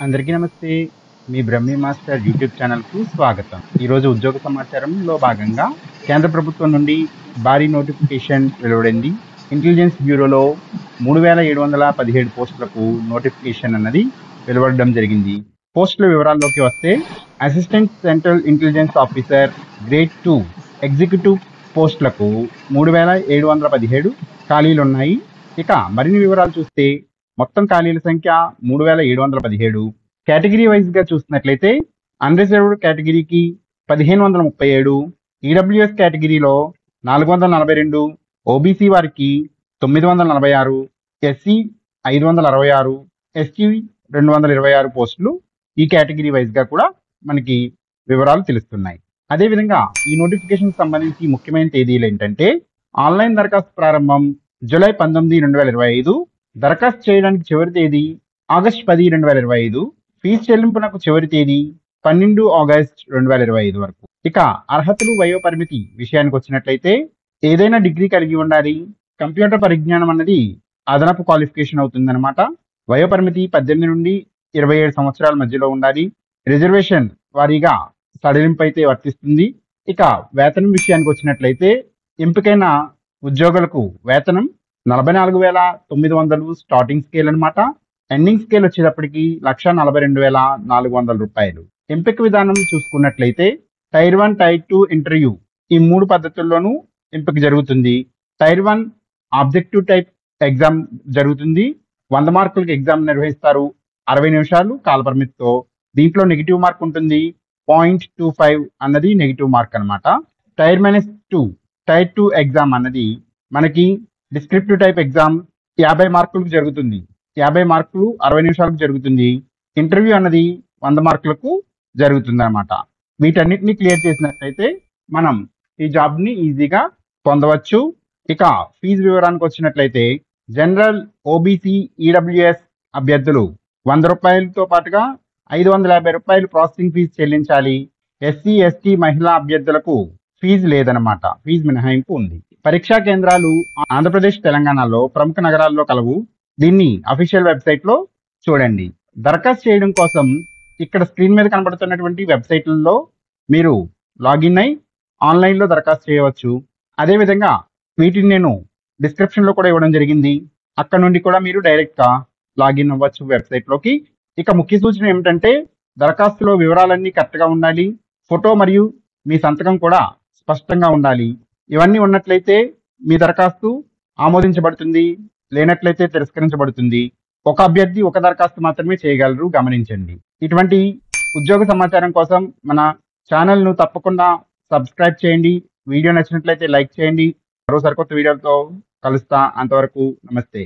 అందరికీ నమస్తే. మీ Brahmi master YouTube ఛానల్‌కు స్వాగతం. ఈరోజు ఉద్యోగ సమాచారంలో భాగంగా కేంద్ర ప్రభుత్వం నుండి భారీ నోటిఫికేషన్ వెలువడింది. ఇంటెలిజెన్స్ బ్యూరోలో 3717 పోస్టులకు నోటిఫికేషన్ అన్నది వెలువడడం జరిగింది. పోస్టుల వివరాల్లోకి వస్తే assistant central intelligence officer grade 2 executive పోస్టులకు 3717 ఖాళీలున్నాయి. ఇక మరిన్ని వివరాలు చూస్తే మొత్తం ఖాళీల సంఖ్య 3717. కేటగిరీ వైజ్గా చూసినట్లయితే అన్రిజర్వ్డ్ కేటగిరీకి 1537, ఈడబ్ల్యూఎస్ కేటగిరీలో 442, ఓబీసీ వారికి 946, ఎస్సీ 566, ఎస్టీ 226 పోస్టులు ఈ కేటగిరీ వైజ్గా కూడా మనకి వివరాలు తెలుస్తున్నాయి. అదేవిధంగా ఈ నోటిఫికేషన్ సంబంధించి ముఖ్యమైన తేదీలు ఏంటంటే ఆన్లైన్ దరఖాస్తు ప్రారంభం జూలై 19, 2025. దరఖాస్తు చేయడానికి చివరి తేదీ ఆగస్టు 10, 2025. ఫీజు చెల్లింపునకు చివరి తేదీ 12 ఆగస్టు 2025 వరకు. ఇక అర్హతలు వయోపరిమితి విషయానికి వచ్చినట్లయితే ఏదైనా డిగ్రీ కలిగి ఉండాలి. కంప్యూటర్ పరిజ్ఞానం అన్నది అదనపు క్వాలిఫికేషన్ అవుతుందన్నమాట. వయోపరిమితి 18 నుండి 27 సంవత్సరాల మధ్యలో ఉండాలి. రిజర్వేషన్ వారీగా సడలింపు అయితే వర్తిస్తుంది. ఇక వేతనం విషయానికి వచ్చినట్లయితే ఎంపికైన ఉద్యోగులకు వేతనం 44,900 స్టార్టింగ్ స్కేల్ అనమాట. ఎండింగ్ స్కేల్ వచ్చేటప్పటికి 1,42,400 రూపాయలు. ఎంపిక విధానం చూసుకున్నట్లయితే టైర్ 1, టైర్ 2 ఇంటర్వ్యూ ఈ 3 పద్ధతుల్లోనూ ఎంపిక జరుగుతుంది. టైర్ 1 ఆబ్జెక్టివ్ టైప్ ఎగ్జామ్ జరుగుతుంది. 100 మార్కులకు ఎగ్జామ్ నిర్వహిస్తారు. 60 నిమిషాలు కాలపరిమితితో. దీంట్లో నెగిటివ్ మార్క్ ఉంటుంది. 0.25 అన్నది నెగిటివ్ మార్క్ అనమాట. టైర్ -2 టైర్ 2 ఎగ్జామ్ అన్నది మనకి డిస్క్రిప్టివ్ టైప్ ఎగ్జామ్ 50 మార్కులకు జరుగుతుంది. 50 మార్కులు 60 నిమిషాలకు జరుగుతుంది. ఇంటర్వ్యూ అన్నది 100 మార్కులకు జరుగుతుంది అనమాట. వీటన్నిటిని క్లియర్ చేసినట్లయితే మనం ఈ జాబ్ని ఈజీగా పొందవచ్చు. ఇక ఫీజు వివరానికి వచ్చినట్లయితే జనరల్, ఓబీసీ, ఈడబ్ల్యూఎస్ అభ్యర్థులు 100 రూపాయలతో పాటుగా 550 రూపాయలు ప్రాసెసింగ్ ఫీజు చెల్లించాలి. ఎస్సీ, ఎస్టీ మహిళా అభ్యర్థులకు ఫీజు లేదనమాట. ఫీజు మినహాయింపు ఉంది. పరీక్షా కేంద్రాలు ఆంధ్రప్రదేశ్, తెలంగాణలో ప్రముఖ నగరాల్లో కలవు. దీన్ని అఫీషియల్ వెబ్సైట్లో చూడండి. దరఖాస్తు చేయడం కోసం ఇక్కడ స్క్రీన్ మీద కనబడుతున్నటువంటి వెబ్సైట్లలో మీరు లాగిన్ అయి ఆన్లైన్లో దరఖాస్తు చేయవచ్చు. అదేవిధంగా వీటిని నేను డిస్క్రిప్షన్లో కూడా ఇవ్వడం జరిగింది. అక్కడ నుండి కూడా మీరు డైరెక్ట్గా లాగిన్ అవ్వచ్చు వెబ్సైట్లోకి. ఇక ముఖ్య సూచన ఏమిటంటే దరఖాస్తులో వివరాలన్నీ కరెక్ట్గా ఉండాలి. ఫోటో మరియు మీ సంతకం కూడా స్పష్టంగా ఉండాలి. ఇవన్నీ ఉన్నట్లయితే మీ దరఖాస్తు ఆమోదించబడుతుంది, లేనట్లయితే తిరస్కరించబడుతుంది. ఒక అభ్యర్థి ఒక దరఖాస్తు మాత్రమే చేయగలరు, గమనించండి. ఇటువంటి ఉద్యోగ సమాచారం కోసం మన ఛానల్ను తప్పకుండా సబ్స్క్రైబ్ చేయండి. వీడియో నచ్చినట్లయితే లైక్ చేయండి. మరో సరికొత్త వీడియోతో కలుస్తా. అంతవరకు నమస్తే.